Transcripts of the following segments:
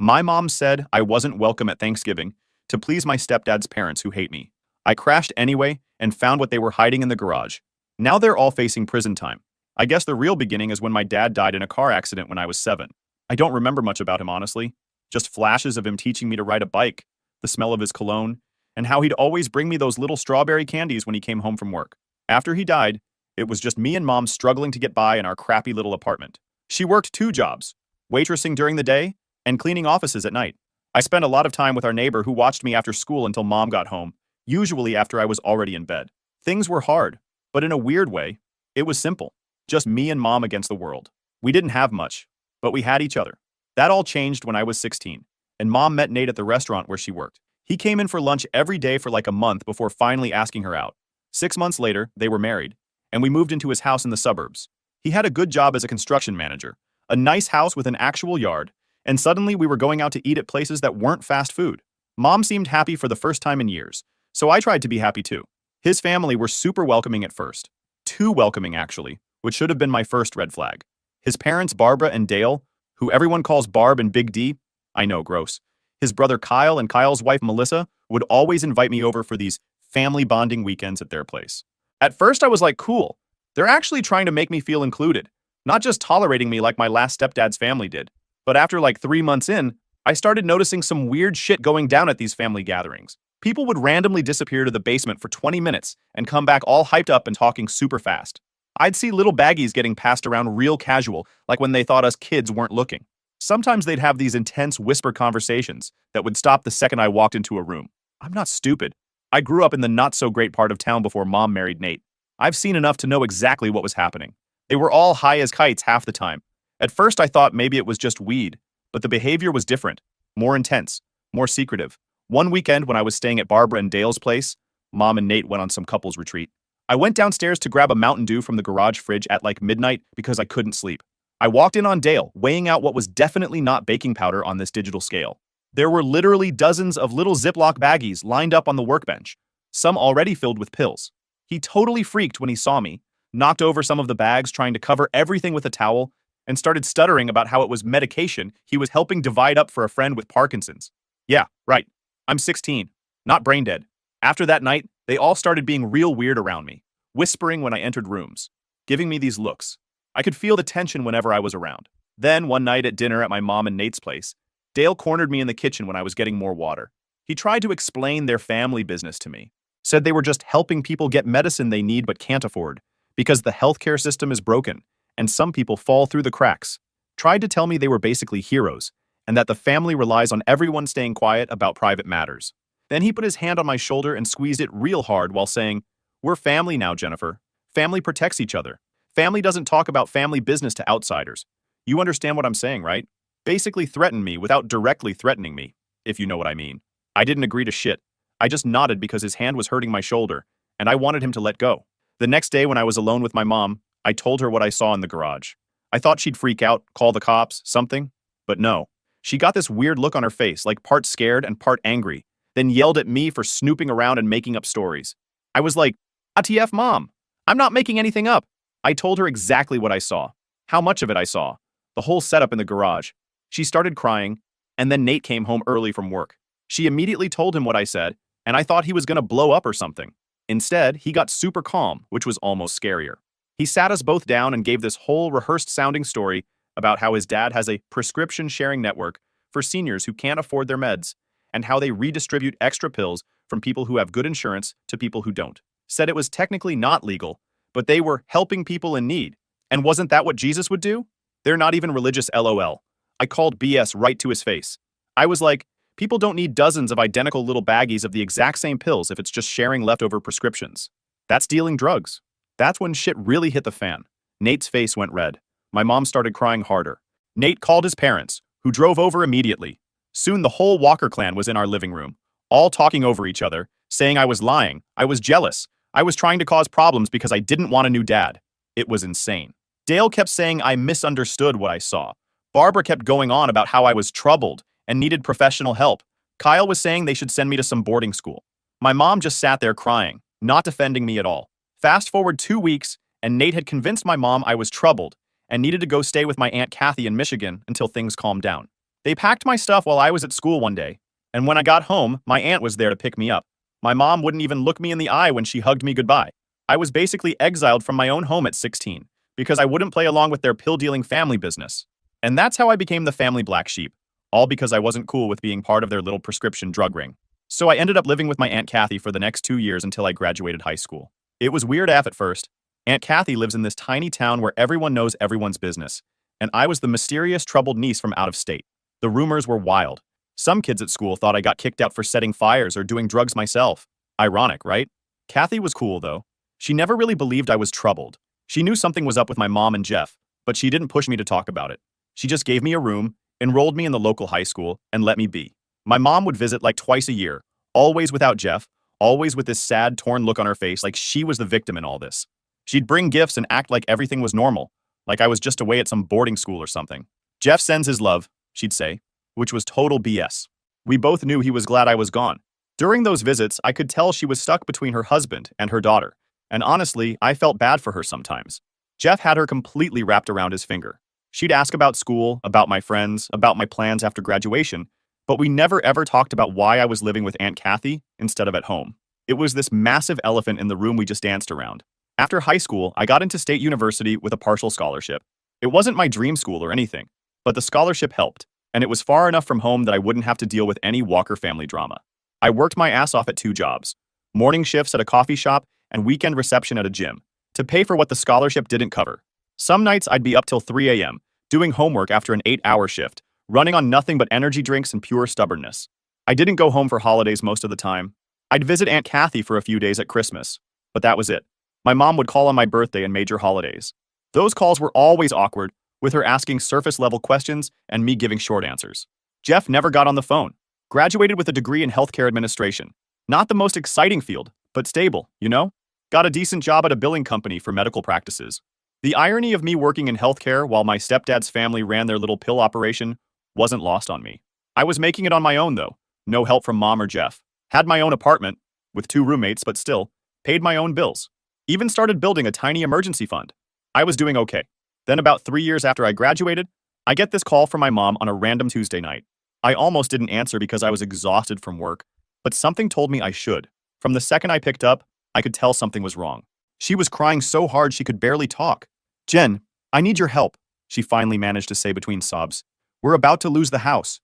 My mom said I wasn't welcome at Thanksgiving to please my stepdad's parents who hate me. I crashed anyway and found what they were hiding in the garage. Now they're all facing prison time. I guess the real beginning is when my dad died in a car accident when I was 7. I don't remember much about him, honestly. Just flashes of him teaching me to ride a bike, the smell of his cologne, and how he'd always bring me those little strawberry candies when he came home from work. After he died, it was just me and mom struggling to get by in our crappy little apartment. She worked 2 jobs, waitressing during the day and cleaning offices at night. I spent a lot of time with our neighbor who watched me after school until mom got home, usually after I was already in bed. Things were hard, but in a weird way, it was simple. Just me and mom against the world. We didn't have much, but we had each other. That all changed when I was 16, and mom met Nate at the restaurant where she worked. He came in for lunch every day for like a month before finally asking her out. 6 months later, they were married, and we moved into his house in the suburbs. He had a good job as a construction manager, a nice house with an actual yard, and suddenly we were going out to eat at places that weren't fast food. Mom seemed happy for the first time in years, so I tried to be happy too. His family were super welcoming at first. Too welcoming, actually, which should have been my first red flag. His parents, Barbara and Dale, who everyone calls Barb and Big D, I know, gross. His brother Kyle and Kyle's wife Melissa would always invite me over for these family bonding weekends at their place. At first I was like, cool. They're actually trying to make me feel included, not just tolerating me like my last stepdad's family did. But after like 3 months in, I started noticing some weird shit going down at these family gatherings. People would randomly disappear to the basement for 20 minutes and come back all hyped up and talking super fast. I'd see little baggies getting passed around real casual, like when they thought us kids weren't looking. Sometimes they'd have these intense whisper conversations that would stop the second I walked into a room. I'm not stupid. I grew up in the not-so-great part of town before mom married Nate. I've seen enough to know exactly what was happening. They were all high as kites half the time. At first I thought maybe it was just weed, but the behavior was different, more intense, more secretive. One weekend when I was staying at Barbara and Dale's place, mom and Nate went on some couples retreat. I went downstairs to grab a Mountain Dew from the garage fridge at like midnight because I couldn't sleep. I walked in on Dale, weighing out what was definitely not baking powder on this digital scale. There were literally dozens of little Ziploc baggies lined up on the workbench, some already filled with pills. He totally freaked when he saw me, knocked over some of the bags trying to cover everything with a towel, and started stuttering about how it was medication he was helping divide up for a friend with Parkinson's. Yeah, right. I'm 16, not brain dead. After that night, they all started being real weird around me, whispering when I entered rooms, giving me these looks. I could feel the tension whenever I was around. Then, one night at dinner at my mom and Nate's place, Dale cornered me in the kitchen when I was getting more water. He tried to explain their family business to me, said they were just helping people get medicine they need but can't afford, because the healthcare system is broken, and some people fall through the cracks. Tried to tell me they were basically heroes, and that the family relies on everyone staying quiet about private matters. Then he put his hand on my shoulder and squeezed it real hard while saying, "We're family now, Jennifer. Family protects each other. Family doesn't talk about family business to outsiders. You understand what I'm saying, right?" Basically threatened me without directly threatening me, if you know what I mean. I didn't agree to shit. I just nodded because his hand was hurting my shoulder, and I wanted him to let go. The next day when I was alone with my mom, I told her what I saw in the garage. I thought she'd freak out, call the cops, something. But no. She got this weird look on her face, like part scared and part angry, then yelled at me for snooping around and making up stories. I was like, "ATF, Mom. I'm not making anything up." I told her exactly what I saw, how much of it I saw, the whole setup in the garage. She started crying, and then Nate came home early from work. She immediately told him what I said, and I thought he was gonna blow up or something. Instead, he got super calm, which was almost scarier. He sat us both down and gave this whole rehearsed-sounding story about how his dad has a prescription-sharing network for seniors who can't afford their meds, and how they redistribute extra pills from people who have good insurance to people who don't. Said it was technically not legal, but they were helping people in need. And wasn't that what Jesus would do? They're not even religious, LOL. I called BS right to his face. I was like, people don't need dozens of identical little baggies of the exact same pills if it's just sharing leftover prescriptions. That's dealing drugs. That's when shit really hit the fan. Nate's face went red. My mom started crying harder. Nate called his parents, who drove over immediately. Soon the whole Walker clan was in our living room, all talking over each other, saying I was lying, I was jealous, I was trying to cause problems because I didn't want a new dad. It was insane. Dale kept saying I misunderstood what I saw. Barbara kept going on about how I was troubled and needed professional help. Kyle was saying they should send me to some boarding school. My mom just sat there crying, not defending me at all. Fast forward 2 weeks, and Nate had convinced my mom I was troubled and needed to go stay with my Aunt Kathy in Michigan until things calmed down. They packed my stuff while I was at school one day, and when I got home, my aunt was there to pick me up. My mom wouldn't even look me in the eye when she hugged me goodbye. I was basically exiled from my own home at 16 because I wouldn't play along with their pill-dealing family business. And that's how I became the family black sheep, all because I wasn't cool with being part of their little prescription drug ring. So I ended up living with my Aunt Kathy for the next 2 years until I graduated high school. It was weird AF at first. Aunt Kathy lives in this tiny town where everyone knows everyone's business, and I was the mysterious troubled niece from out of state. The rumors were wild. Some kids at school thought I got kicked out for setting fires or doing drugs myself. Ironic, right? Kathy was cool, though. She never really believed I was troubled. She knew something was up with my mom and Jeff, but she didn't push me to talk about it. She just gave me a room, enrolled me in the local high school, and let me be. My mom would visit like twice a year, always without Jeff, always with this sad, torn look on her face like she was the victim in all this. She'd bring gifts and act like everything was normal, like I was just away at some boarding school or something. Jeff sends his love, she'd say, which was total BS. We both knew he was glad I was gone. During those visits, I could tell she was stuck between her husband and her daughter, and honestly, I felt bad for her sometimes. Jeff had her completely wrapped around his finger. She'd ask about school, about my friends, about my plans after graduation, but we never ever talked about why I was living with Aunt Kathy instead of at home. It was this massive elephant in the room we just danced around. After high school, I got into state university with a partial scholarship. It wasn't my dream school or anything, but the scholarship helped, and it was far enough from home that I wouldn't have to deal with any Walker family drama. I worked my ass off at 2 jobs, morning shifts at a coffee shop and weekend reception at a gym, to pay for what the scholarship didn't cover. Some nights I'd be up till 3 a.m., doing homework after an 8-hour shift, running on nothing but energy drinks and pure stubbornness. I didn't go home for holidays most of the time. I'd visit Aunt Kathy for a few days at Christmas, but that was it. My mom would call on my birthday and major holidays. Those calls were always awkward, with her asking surface-level questions and me giving short answers. Jeff never got on the phone. Graduated with a degree in healthcare administration. Not the most exciting field, but stable, you know? Got a decent job at a billing company for medical practices. The irony of me working in healthcare while my stepdad's family ran their little pill operation wasn't lost on me. I was making it on my own, though. No help from mom or Jeff. Had my own apartment, with 2 roommates, but still, paid my own bills. Even started building a tiny emergency fund. I was doing okay. Then about 3 years after I graduated, I get this call from my mom on a random Tuesday night. I almost didn't answer because I was exhausted from work, but something told me I should. From the second I picked up, I could tell something was wrong. She was crying so hard she could barely talk. "Jen, I need your help," she finally managed to say between sobs. "We're about to lose the house."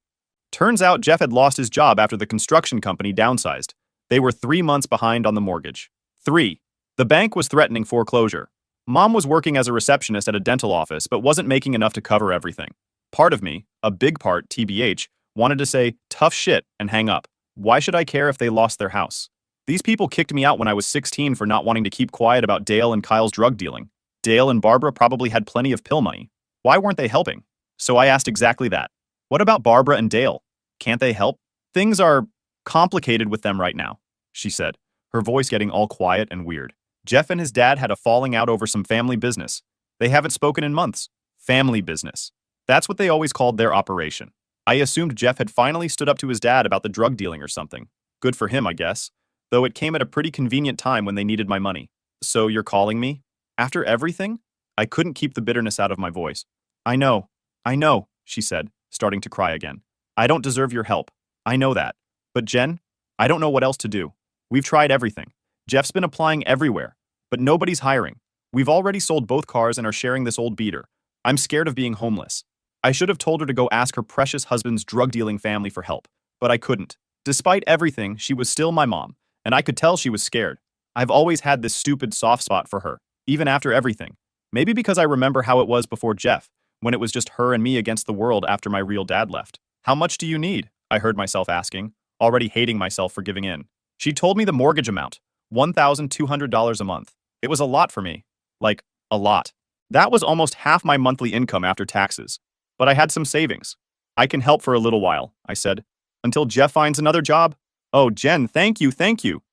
Turns out Jeff had lost his job after the construction company downsized. They were 3 months behind on the mortgage. 3. The bank was threatening foreclosure. Mom was working as a receptionist at a dental office but wasn't making enough to cover everything. Part of me, a big part, TBH, wanted to say, tough shit, and hang up. Why should I care if they lost their house? These people kicked me out when I was 16 for not wanting to keep quiet about Dale and Kyle's drug dealing. Dale and Barbara probably had plenty of pill money. Why weren't they helping? So I asked exactly that. What about Barbara and Dale? Can't they help? Things are complicated with them right now, she said, her voice getting all quiet and weird. Jeff and his dad had a falling out over some family business. They haven't spoken in months. Family business. That's what they always called their operation. I assumed Jeff had finally stood up to his dad about the drug dealing or something. Good for him, I guess. Though it came at a pretty convenient time when they needed my money. So you're calling me? After everything? I couldn't keep the bitterness out of my voice. I know, she said, starting to cry again. I don't deserve your help. I know that. But Jen, I don't know what else to do. We've tried everything. Jeff's been applying everywhere, but nobody's hiring. We've already sold both cars and are sharing this old beater. I'm scared of being homeless. I should have told her to go ask her precious husband's drug-dealing family for help, but I couldn't. Despite everything, she was still my mom, and I could tell she was scared. I've always had this stupid soft spot for her, even after everything. Maybe because I remember how it was before Jeff, when it was just her and me against the world after my real dad left. How much do you need? I heard myself asking, already hating myself for giving in. She told me the mortgage amount, $1,200 a month. It was a lot for me. Like, a lot. That was almost half my monthly income after taxes. But I had some savings. I can help for a little while, I said. Until Jeff finds another job? Oh, Jen, thank you,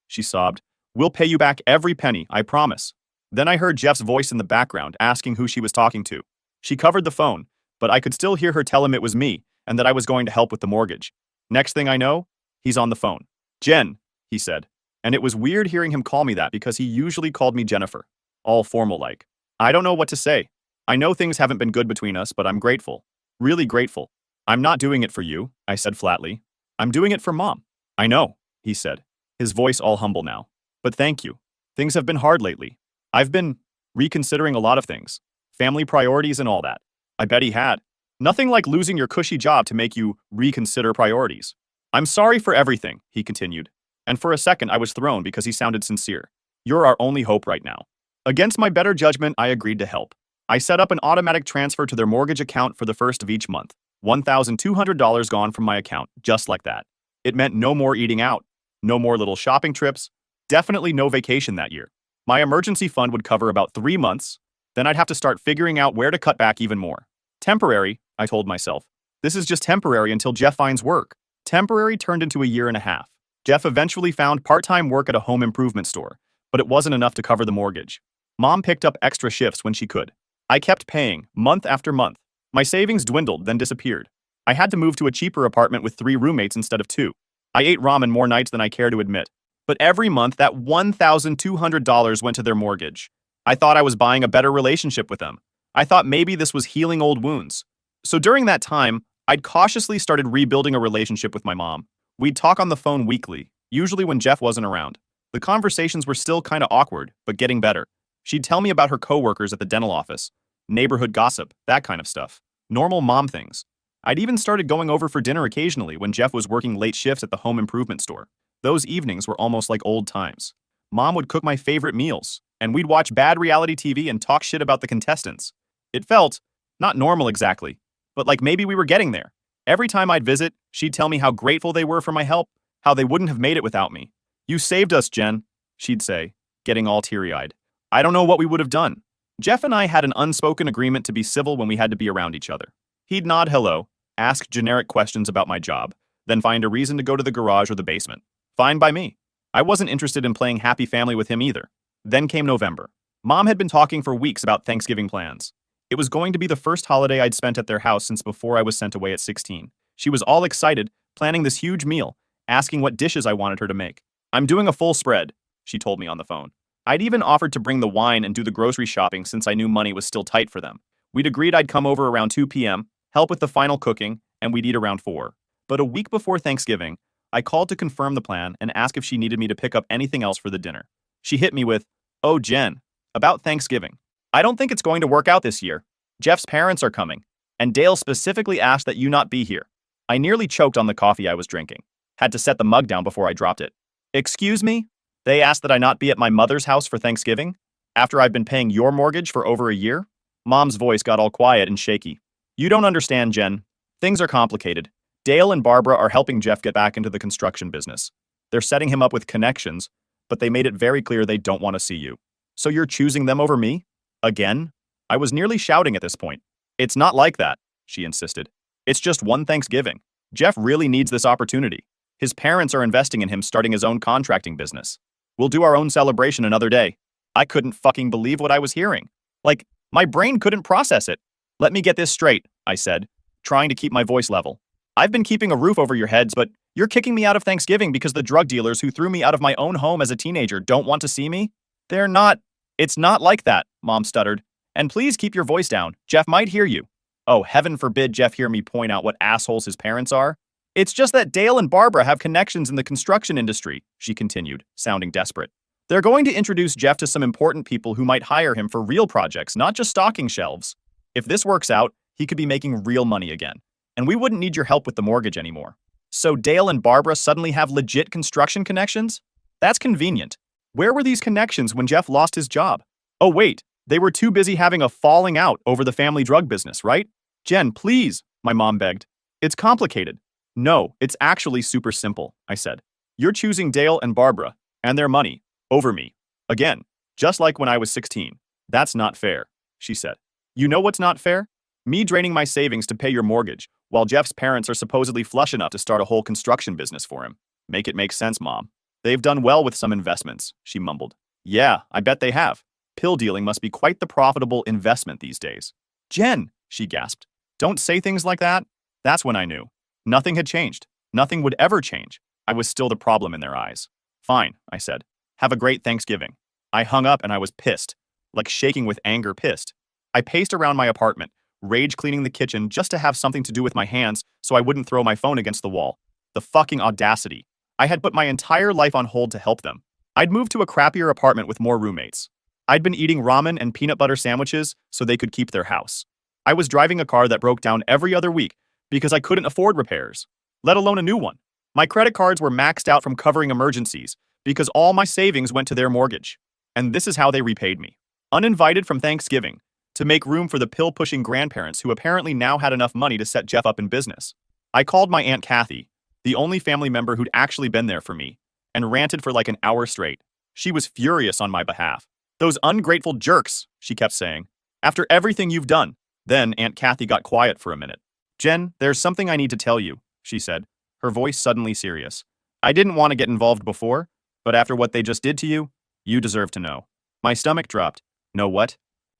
she sobbed. We'll pay you back every penny, I promise. Then I heard Jeff's voice in the background asking who she was talking to. She covered the phone, but I could still hear her tell him it was me and that I was going to help with the mortgage. Next thing I know, he's on the phone. Jen, he said. And it was weird hearing him call me that because he usually called me Jennifer. All formal-like. I don't know what to say. I know things haven't been good between us, but I'm grateful. Really grateful. I'm not doing it for you, I said flatly. I'm doing it for Mom. I know, he said, his voice all humble now. But thank you. Things have been hard lately. I've been reconsidering a lot of things. Family priorities and all that. I bet he had. Nothing like losing your cushy job to make you reconsider priorities. I'm sorry for everything, he continued. And for a second I was thrown because he sounded sincere. You're our only hope right now. Against my better judgment, I agreed to help. I set up an automatic transfer to their mortgage account for the first of each month. $1,200 gone from my account, just like that. It meant no more eating out, no more little shopping trips, definitely no vacation that year. My emergency fund would cover about 3 months, then I'd have to start figuring out where to cut back even more. Temporary, I told myself. This is just temporary until Jeff finds work. Temporary turned into a year and a half. Jeff eventually found part-time work at a home improvement store, but it wasn't enough to cover the mortgage. Mom picked up extra shifts when she could. I kept paying, month after month. My savings dwindled, then disappeared. I had to move to a cheaper apartment with 3 roommates instead of 2. I ate ramen more nights than I care to admit. But every month, that $1,200 went to their mortgage. I thought I was buying a better relationship with them. I thought maybe this was healing old wounds. So during that time, I'd cautiously started rebuilding a relationship with my mom. We'd talk on the phone weekly, usually when Jeff wasn't around. The conversations were still kind of awkward, but getting better. She'd tell me about her coworkers at the dental office, neighborhood gossip, that kind of stuff. Normal mom things. I'd even started going over for dinner occasionally when Jeff was working late shifts at the home improvement store. Those evenings were almost like old times. Mom would cook my favorite meals, and we'd watch bad reality TV and talk shit about the contestants. It felt, not normal exactly, but like maybe we were getting there. Every time I'd visit, she'd tell me how grateful they were for my help, how they wouldn't have made it without me. You saved us, Jen, she'd say, getting all teary-eyed. I don't know what we would have done. Jeff and I had an unspoken agreement to be civil when we had to be around each other. He'd nod hello, ask generic questions about my job, then find a reason to go to the garage or the basement. Fine by me. I wasn't interested in playing happy family with him either. Then came November. Mom had been talking for weeks about Thanksgiving plans. It was going to be the first holiday I'd spent at their house since before I was sent away at 16. She was all excited, planning this huge meal, asking what dishes I wanted her to make. I'm doing a full spread, she told me on the phone. I'd even offered to bring the wine and do the grocery shopping since I knew money was still tight for them. We'd agreed I'd come over around 2 p.m., help with the final cooking, and we'd eat around 4. But a week before Thanksgiving, I called to confirm the plan and ask if she needed me to pick up anything else for the dinner. She hit me with, "Oh, Jen, about Thanksgiving. I don't think it's going to work out this year. Jeff's parents are coming, and Dale specifically asked that you not be here." I nearly choked on the coffee I was drinking. Had to set the mug down before I dropped it. Excuse me? They asked that I not be at my mother's house for Thanksgiving? After I've been paying your mortgage for over a year? Mom's voice got all quiet and shaky. You don't understand, Jen. Things are complicated. Dale and Barbara are helping Jeff get back into the construction business. They're setting him up with connections, but they made it very clear they don't want to see you. So you're choosing them over me? Again? I was nearly shouting at this point. It's not like that, she insisted. It's just one Thanksgiving. Jeff really needs this opportunity. His parents are investing in him starting his own contracting business. We'll do our own celebration another day. I couldn't fucking believe what I was hearing. Like, my brain couldn't process it. Let me get this straight, I said, trying to keep my voice level. I've been keeping a roof over your heads, but you're kicking me out of Thanksgiving because the drug dealers who threw me out of my own home as a teenager don't want to see me? They're not. It's not like that, Mom stuttered. And please keep your voice down. Jeff might hear you. Oh, heaven forbid Jeff hear me point out what assholes his parents are. It's just that Dale and Barbara have connections in the construction industry, she continued, sounding desperate. They're going to introduce Jeff to some important people who might hire him for real projects, not just stocking shelves. If this works out, he could be making real money again. And we wouldn't need your help with the mortgage anymore. So Dale and Barbara suddenly have legit construction connections? That's convenient. Where were these connections when Jeff lost his job? Oh wait, they were too busy having a falling out over the family drug business, right? Jen, please, my mom begged. It's complicated. No, it's actually super simple, I said. You're choosing Dale and Barbara, and their money, over me. Again, just like when I was 16. That's not fair, she said. You know what's not fair? Me draining my savings to pay your mortgage, while Jeff's parents are supposedly flush enough to start a whole construction business for him. Make it make sense, Mom. They've done well with some investments, she mumbled. Yeah, I bet they have. Pill dealing must be quite the profitable investment these days. Jen, she gasped. Don't say things like that. That's when I knew. Nothing had changed. Nothing would ever change. I was still the problem in their eyes. Fine, I said. Have a great Thanksgiving. I hung up and I was pissed. Like shaking with anger pissed. I paced around my apartment, rage cleaning the kitchen just to have something to do with my hands so I wouldn't throw my phone against the wall. The fucking audacity. I had put my entire life on hold to help them. I'd moved to a crappier apartment with more roommates. I'd been eating ramen and peanut butter sandwiches so they could keep their house. I was driving a car that broke down every other week because I couldn't afford repairs, let alone a new one. My credit cards were maxed out from covering emergencies because all my savings went to their mortgage. And this is how they repaid me. Uninvited from Thanksgiving, to make room for the pill-pushing grandparents who apparently now had enough money to set Jeff up in business. I called my Aunt Kathy, the only family member who'd actually been there for me, and ranted for like an hour straight. She was furious on my behalf. "Those ungrateful jerks," she kept saying. "After everything you've done." Then Aunt Kathy got quiet for a minute. "Jen, there's something I need to tell you," she said, her voice suddenly serious. "I didn't want to get involved before, but after what they just did to you, you deserve to know." My stomach dropped. "Know what?"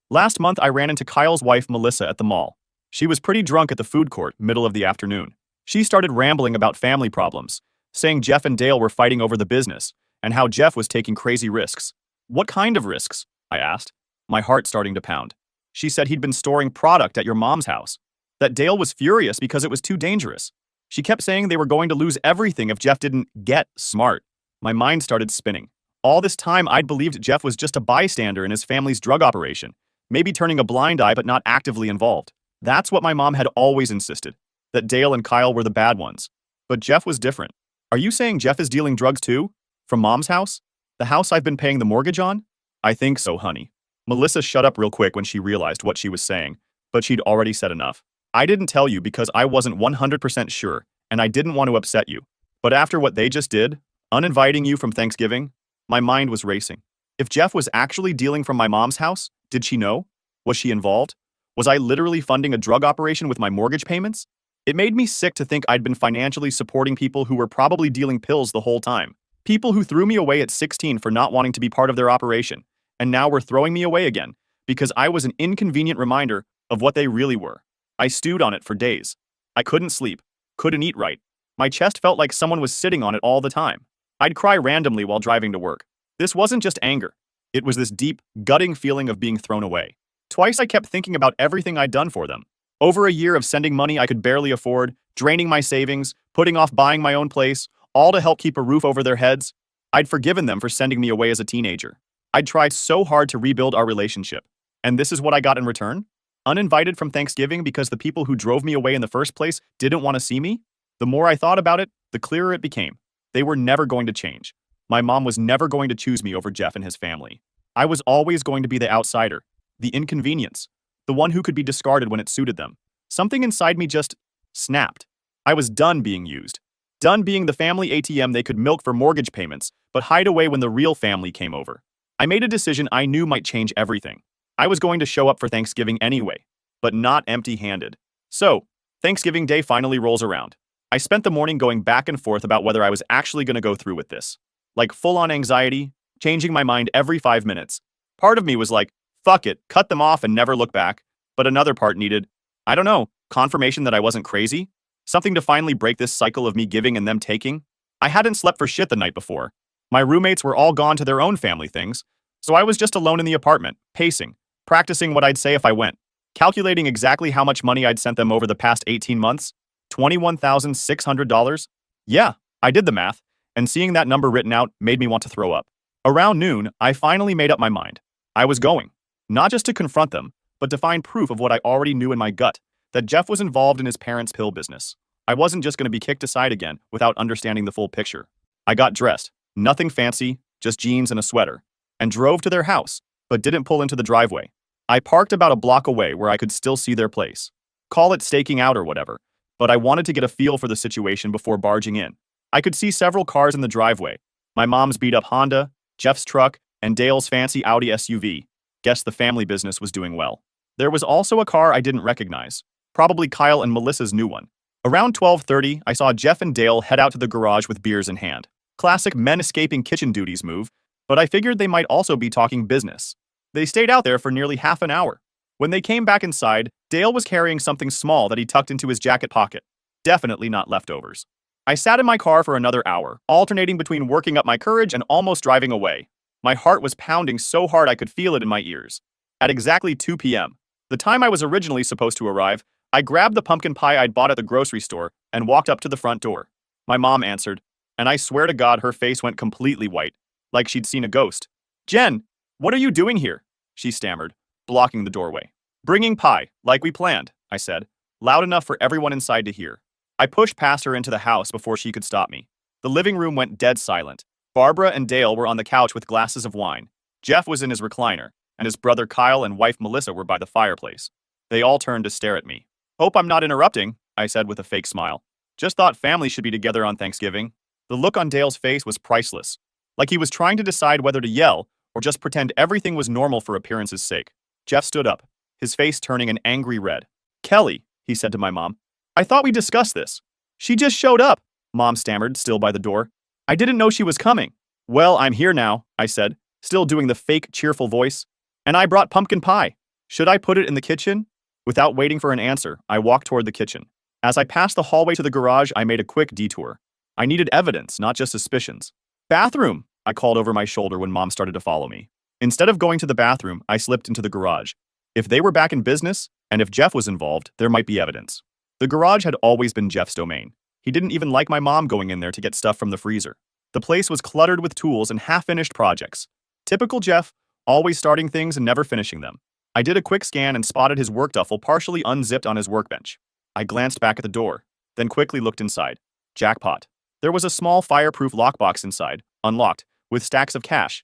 "Last month I ran into Kyle's wife Melissa at the mall. She was pretty drunk at the food court, middle of the afternoon. She started rambling about family problems, saying Jeff and Dale were fighting over the business, and how Jeff was taking crazy risks." "What kind of risks?" I asked, my heart starting to pound. "She said he'd been storing product at your mom's house, that Dale was furious because it was too dangerous. She kept saying they were going to lose everything if Jeff didn't get smart." My mind started spinning. All this time I'd believed Jeff was just a bystander in his family's drug operation, maybe turning a blind eye but not actively involved. That's what my mom had always insisted, that Dale and Kyle were the bad ones. But Jeff was different. "Are you saying Jeff is dealing drugs too? From mom's house? The house I've been paying the mortgage on?" "I think so, honey." Melissa shut up real quick when she realized what she was saying, but she'd already said enough. "I didn't tell you because I wasn't 100% sure, and I didn't want to upset you. But after what they just did, uninviting you from Thanksgiving," my mind was racing. If Jeff was actually dealing from my mom's house, did she know? Was she involved? Was I literally funding a drug operation with my mortgage payments? It made me sick to think I'd been financially supporting people who were probably dealing pills the whole time. People who threw me away at 16 for not wanting to be part of their operation, and now were throwing me away again because I was an inconvenient reminder of what they really were. I stewed on it for days. I couldn't sleep, couldn't eat right. My chest felt like someone was sitting on it all the time. I'd cry randomly while driving to work. This wasn't just anger. It was this deep, gutting feeling of being thrown away. Twice I kept thinking about everything I'd done for them. Over a year of sending money I could barely afford, draining my savings, putting off buying my own place, all to help keep a roof over their heads. I'd forgiven them for sending me away as a teenager. I'd tried so hard to rebuild our relationship. And this is what I got in return? Uninvited from Thanksgiving because the people who drove me away in the first place didn't want to see me? The more I thought about it, the clearer it became. They were never going to change. My mom was never going to choose me over Jeff and his family. I was always going to be the outsider, the inconvenience, the one who could be discarded when it suited them. Something inside me just snapped. I was done being used. Done being the family ATM they could milk for mortgage payments, but hide away when the real family came over. I made a decision I knew might change everything. I was going to show up for Thanksgiving anyway, but not empty-handed. So, Thanksgiving Day finally rolls around. I spent the morning going back and forth about whether I was actually going to go through with this. Like full-on anxiety, changing my mind every 5 minutes. Part of me was like, fuck it, cut them off and never look back. But another part needed, I don't know, confirmation that I wasn't crazy? Something to finally break this cycle of me giving and them taking? I hadn't slept for shit the night before. My roommates were all gone to their own family things, so I was just alone in the apartment, pacing, practicing what I'd say if I went, calculating exactly how much money I'd sent them over the past 18 months. $21,600? Yeah, I did the math, and seeing that number written out made me want to throw up. Around noon, I finally made up my mind. I was going, not just to confront them, but to find proof of what I already knew in my gut, that Jeff was involved in his parents' pill business. I wasn't just going to be kicked aside again without understanding the full picture. I got dressed, nothing fancy, just jeans and a sweater, and drove to their house, but didn't pull into the driveway. I parked about a block away where I could still see their place. Call it staking out or whatever, but I wanted to get a feel for the situation before barging in. I could see several cars in the driveway. My mom's beat-up Honda, Jeff's truck, and Dale's fancy Audi SUV. Guess the family business was doing well. There was also a car I didn't recognize, probably Kyle and Melissa's new one. Around 12:30, I saw Jeff and Dale head out to the garage with beers in hand. Classic men escaping kitchen duties move, but I figured they might also be talking business. They stayed out there for nearly half an hour. When they came back inside, Dale was carrying something small that he tucked into his jacket pocket. Definitely not leftovers. I sat in my car for another hour, alternating between working up my courage and almost driving away. My heart was pounding so hard I could feel it in my ears. At exactly 2 p.m., The time I was originally supposed to arrive, I grabbed the pumpkin pie I'd bought at the grocery store and walked up to the front door. My mom answered, and I swear to God her face went completely white, like she'd seen a ghost. "Jen, what are you doing here?" she stammered, blocking the doorway. "Bringing pie, like we planned," I said, loud enough for everyone inside to hear. I pushed past her into the house before she could stop me. The living room went dead silent. Barbara and Dale were on the couch with glasses of wine. Jeff was in his recliner, and his brother Kyle and wife Melissa were by the fireplace. They all turned to stare at me. "Hope I'm not interrupting," I said with a fake smile. "Just thought family should be together on Thanksgiving." The look on Dale's face was priceless, like he was trying to decide whether to yell or just pretend everything was normal for appearance's sake. Jeff stood up, his face turning an angry red. "Kelly," he said to my mom, "I thought we discussed this." "She just showed up," Mom stammered, still by the door. "I didn't know she was coming." "Well, I'm here now," I said, still doing the fake cheerful voice. "And I brought pumpkin pie. Should I put it in the kitchen?" Without waiting for an answer, I walked toward the kitchen. As I passed the hallway to the garage, I made a quick detour. I needed evidence, not just suspicions. "Bathroom," I called over my shoulder when Mom started to follow me. Instead of going to the bathroom, I slipped into the garage. If they were back in business, and if Jeff was involved, there might be evidence. The garage had always been Jeff's domain. He didn't even like my mom going in there to get stuff from the freezer. The place was cluttered with tools and half-finished projects. Typical Jeff, always starting things and never finishing them. I did a quick scan and spotted his work duffel partially unzipped on his workbench. I glanced back at the door, then quickly looked inside. Jackpot. There was a small fireproof lockbox inside, unlocked, with stacks of cash,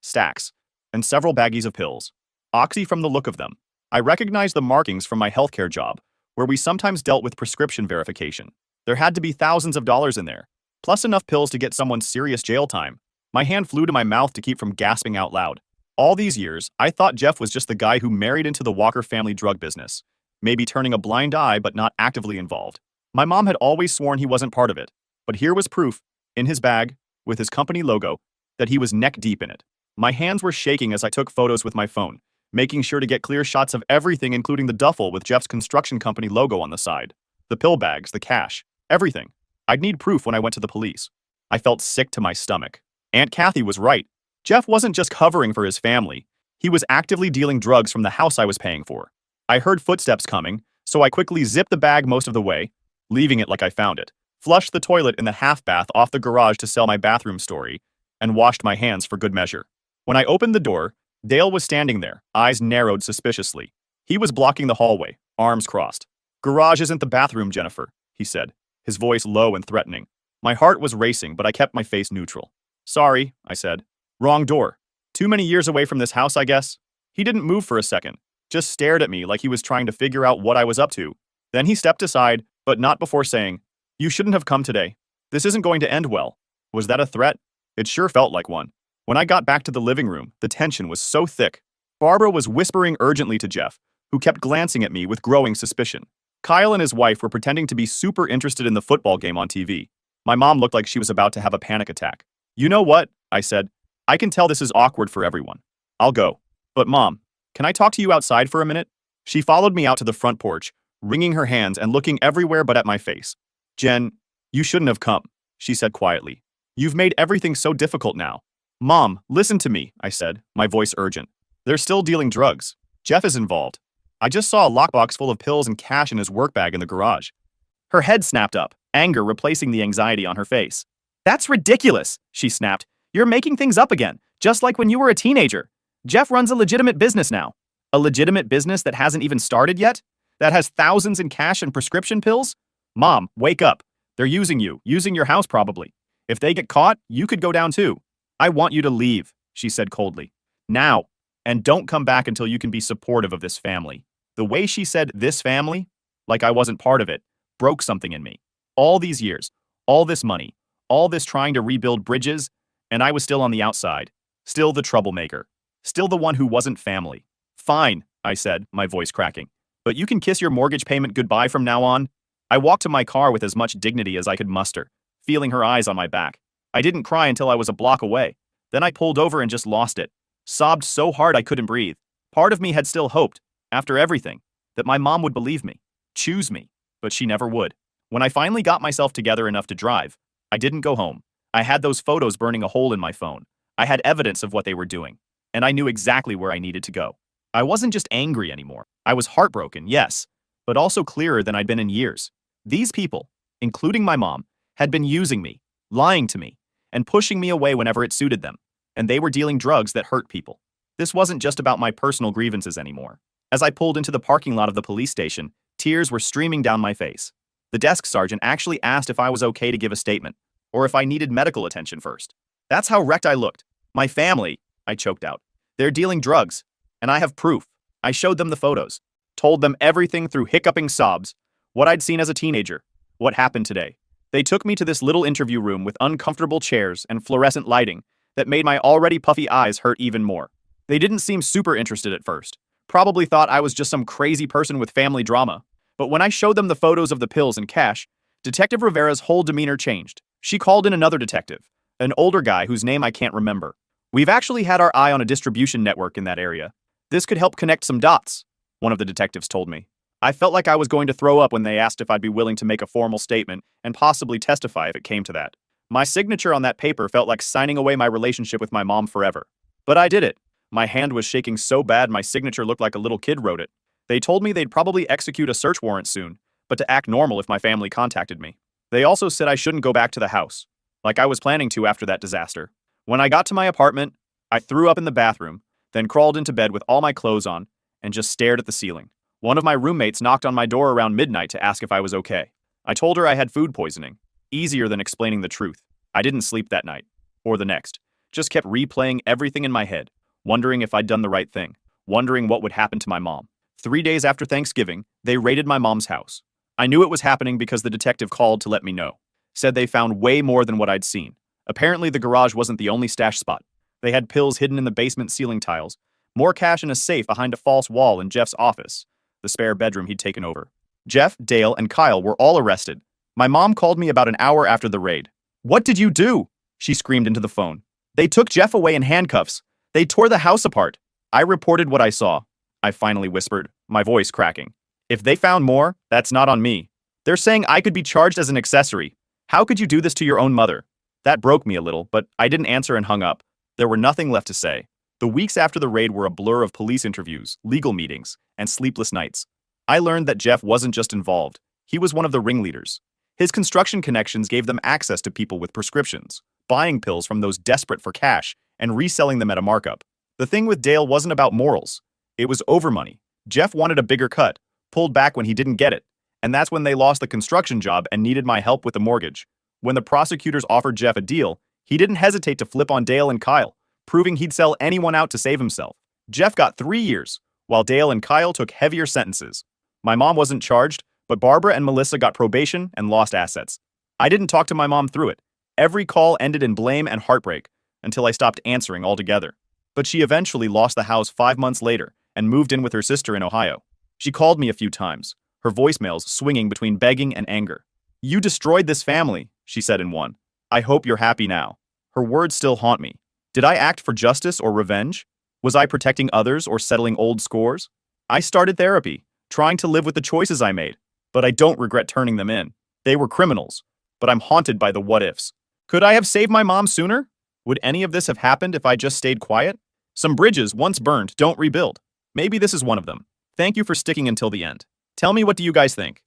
stacks, and several baggies of pills. Oxy from the look of them. I recognized the markings from my healthcare job, where we sometimes dealt with prescription verification. There had to be thousands of dollars in there, plus enough pills to get someone serious jail time. My hand flew to my mouth to keep from gasping out loud. All these years, I thought Jeff was just the guy who married into the Walker family drug business, maybe turning a blind eye but not actively involved. My mom had always sworn he wasn't part of it, but here was proof, in his bag, with his company logo, that he was neck deep in it. My hands were shaking as I took photos with my phone, making sure to get clear shots of everything including the duffel with Jeff's construction company logo on the side. The pill bags, the cash, everything. I'd need proof when I went to the police. I felt sick to my stomach. Aunt Kathy was right. Jeff wasn't just covering for his family. He was actively dealing drugs from the house I was paying for. I heard footsteps coming, so I quickly zipped the bag most of the way, leaving it like I found it, flushed the toilet in the half bath off the garage to sell my bathroom story, and washed my hands for good measure. When I opened the door, Dale was standing there, eyes narrowed suspiciously. He was blocking the hallway, arms crossed. "Garage isn't the bathroom, Jennifer," he said, his voice low and threatening. My heart was racing, but I kept my face neutral. "Sorry," I said. "Wrong door. Too many years away from this house, I guess." He didn't move for a second, just stared at me like he was trying to figure out what I was up to. Then he stepped aside, but not before saying, "You shouldn't have come today. This isn't going to end well." Was that a threat? It sure felt like one. When I got back to the living room, the tension was so thick. Barbara was whispering urgently to Jeff, who kept glancing at me with growing suspicion. Kyle and his wife were pretending to be super interested in the football game on TV. My mom looked like she was about to have a panic attack. "You know what?" I said. "I can tell this is awkward for everyone. I'll go. But Mom, can I talk to you outside for a minute?" She followed me out to the front porch, wringing her hands and looking everywhere but at my face. "Jen, you shouldn't have come," she said quietly. "You've made everything so difficult now." "Mom, listen to me," I said, my voice urgent. "They're still dealing drugs. Jeff is involved. I just saw a lockbox full of pills and cash in his work bag in the garage." Her head snapped up, anger replacing the anxiety on her face. "That's ridiculous," she snapped. "You're making things up again, just like when you were a teenager. Jeff runs a legitimate business now. A legitimate business that hasn't even started yet? That has thousands in cash and prescription pills? Mom, wake up. They're using you, using your house probably. If they get caught, you could go down too. I want you to leave," she said coldly. "Now. And don't come back until you can be supportive of this family." The way she said "this family," like I wasn't part of it, broke something in me. All these years, all this money, all this trying to rebuild bridges, and I was still on the outside. Still the troublemaker. Still the one who wasn't family. "Fine," I said, my voice cracking. "But you can kiss your mortgage payment goodbye from now on." I walked to my car with as much dignity as I could muster, feeling her eyes on my back. I didn't cry until I was a block away. Then I pulled over and just lost it. Sobbed so hard I couldn't breathe. Part of me had still hoped, after everything, that my mom would believe me, choose me, but she never would. When I finally got myself together enough to drive, I didn't go home. I had those photos burning a hole in my phone. I had evidence of what they were doing, and I knew exactly where I needed to go. I wasn't just angry anymore. I was heartbroken, yes, but also clearer than I'd been in years. These people, including my mom, had been using me, lying to me, and pushing me away whenever it suited them. And they were dealing drugs that hurt people. This wasn't just about my personal grievances anymore. As I pulled into the parking lot of the police station, tears were streaming down my face. The desk sergeant actually asked if I was okay to give a statement, or if I needed medical attention first. That's how wrecked I looked. My family, I choked out. They're dealing drugs, and I have proof. I showed them the photos, told them everything through hiccuping sobs, what I'd seen as a teenager, what happened today. They took me to this little interview room with uncomfortable chairs and fluorescent lighting that made my already puffy eyes hurt even more. They didn't seem super interested at first. Probably thought I was just some crazy person with family drama. But when I showed them the photos of the pills and cash, Detective Rivera's whole demeanor changed. She called in another detective, an older guy whose name I can't remember. We've actually had our eye on a distribution network in that area. This could help connect some dots, one of the detectives told me. I felt like I was going to throw up when they asked if I'd be willing to make a formal statement and possibly testify if it came to that. My signature on that paper felt like signing away my relationship with my mom forever. But I did it. My hand was shaking so bad my signature looked like a little kid wrote it. They told me they'd probably execute a search warrant soon, but to act normal if my family contacted me. They also said I shouldn't go back to the house, like I was planning to after that disaster. When I got to my apartment, I threw up in the bathroom, then crawled into bed with all my clothes on, and just stared at the ceiling. One of my roommates knocked on my door around midnight to ask if I was okay. I told her I had food poisoning. Easier than explaining the truth. I didn't sleep that night, or the next. Just kept replaying everything in my head, wondering if I'd done the right thing, wondering what would happen to my mom. 3 days after Thanksgiving, they raided my mom's house. I knew it was happening because the detective called to let me know. Said they found way more than what I'd seen. Apparently the garage wasn't the only stash spot. They had pills hidden in the basement ceiling tiles, more cash in a safe behind a false wall in Jeff's office, the spare bedroom he'd taken over. Jeff, Dale, and Kyle were all arrested. My mom called me about an hour after the raid. "What did you do?" she screamed into the phone. "They took Jeff away in handcuffs. They tore the house apart." I reported what I saw, I finally whispered, my voice cracking. "If they found more, that's not on me. They're saying I could be charged as an accessory. How could you do this to your own mother?" That broke me a little, but I didn't answer and hung up. There were nothing left to say. The weeks after the raid were a blur of police interviews, legal meetings, and sleepless nights. I learned that Jeff wasn't just involved. He was one of the ringleaders. His construction connections gave them access to people with prescriptions, buying pills from those desperate for cash, and reselling them at a markup. The thing with Dale wasn't about morals. It was over money. Jeff wanted a bigger cut, pulled back when he didn't get it, and that's when they lost the construction job and needed my help with the mortgage. When the prosecutors offered Jeff a deal, he didn't hesitate to flip on Dale and Kyle, proving he'd sell anyone out to save himself. Jeff got 3 years, while Dale and Kyle took heavier sentences. My mom wasn't charged, but Barbara and Melissa got probation and lost assets. I didn't talk to my mom through it. Every call ended in blame and heartbreak, until I stopped answering altogether. But she eventually lost the house 5 months later and moved in with her sister in Ohio. She called me a few times, her voicemails swinging between begging and anger. "You destroyed this family," she said in one. "I hope you're happy now." Her words still haunt me. Did I act for justice or revenge? Was I protecting others or settling old scores? I started therapy, trying to live with the choices I made, but I don't regret turning them in. They were criminals, but I'm haunted by the what-ifs. Could I have saved my mom sooner? Would any of this have happened if I just stayed quiet? Some bridges, once burned, don't rebuild. Maybe this is one of them. Thank you for sticking until the end. Tell me, what do you guys think?